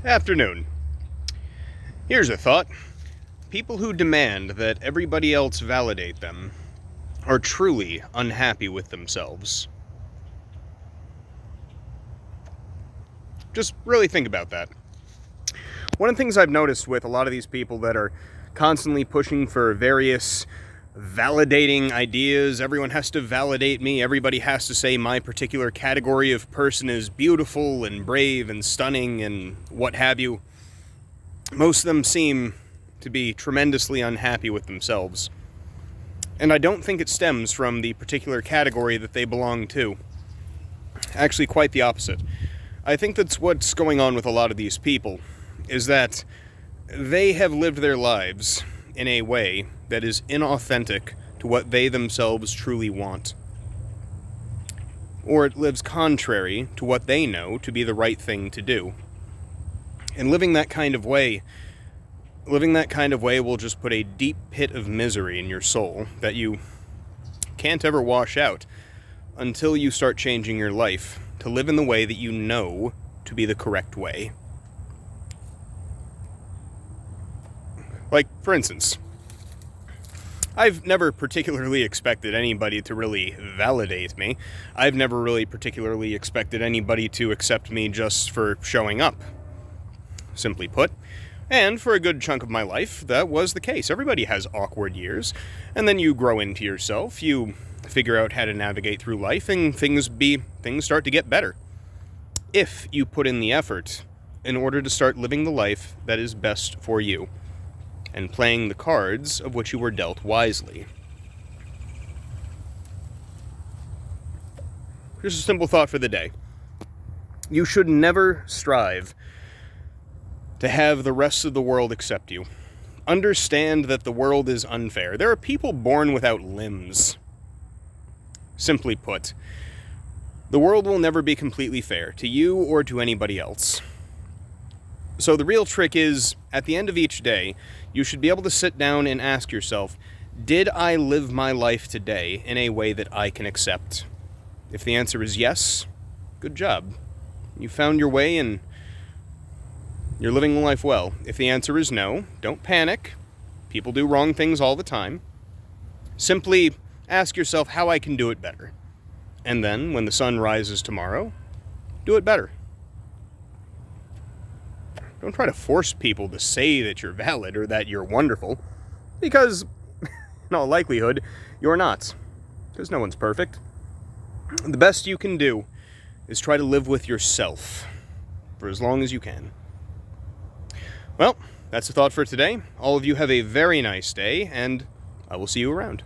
Afternoon. Here's a thought. People who demand that everybody else validate them are truly unhappy with themselves. Just really think about that. One of the things I've noticed with a lot of these people that are constantly pushing for various validating ideas, everyone has to validate me, everybody has to say my particular category of person is beautiful and brave and stunning and what have you. Most of them seem to be tremendously unhappy with themselves. And I don't think it stems from the particular category that they belong to. Actually, quite the opposite. I think that's what's going on with a lot of these people, is that they have lived their lives in a way that is inauthentic to what they themselves truly want. Or it lives contrary to what they know to be the right thing to do. And living that kind of way will just put a deep pit of misery in your soul that you can't ever wash out until you start changing your life to live in the way that you know to be the correct way. Like, for instance, I've never particularly expected anybody to really validate me. I've never really particularly expected anybody to accept me just for showing up, simply put. And for a good chunk of my life, that was the case. Everybody has awkward years, and then you grow into yourself, you figure out how to navigate through life, and things start to get better. If you put in the effort in order to start living the life that is best for you, and playing the cards of which you were dealt wisely. Just a simple thought for the day. You should never strive to have the rest of the world accept you. Understand that the world is unfair. There are people born without limbs. Simply put, the world will never be completely fair to you or to anybody else. So the real trick is, at the end of each day, you should be able to sit down and ask yourself, did I live my life today in a way that I can accept? If the answer is yes, good job. You found your way and you're living life well. If the answer is no, don't panic. People do wrong things all the time. Simply ask yourself how I can do it better. And then, when the sun rises tomorrow, do it better. Don't try to force people to say that you're valid or that you're wonderful, because, in all likelihood, you're not. Because no one's perfect. The best you can do is try to live with yourself for as long as you can. Well, that's the thought for today. All of you have a very nice day, and I will see you around.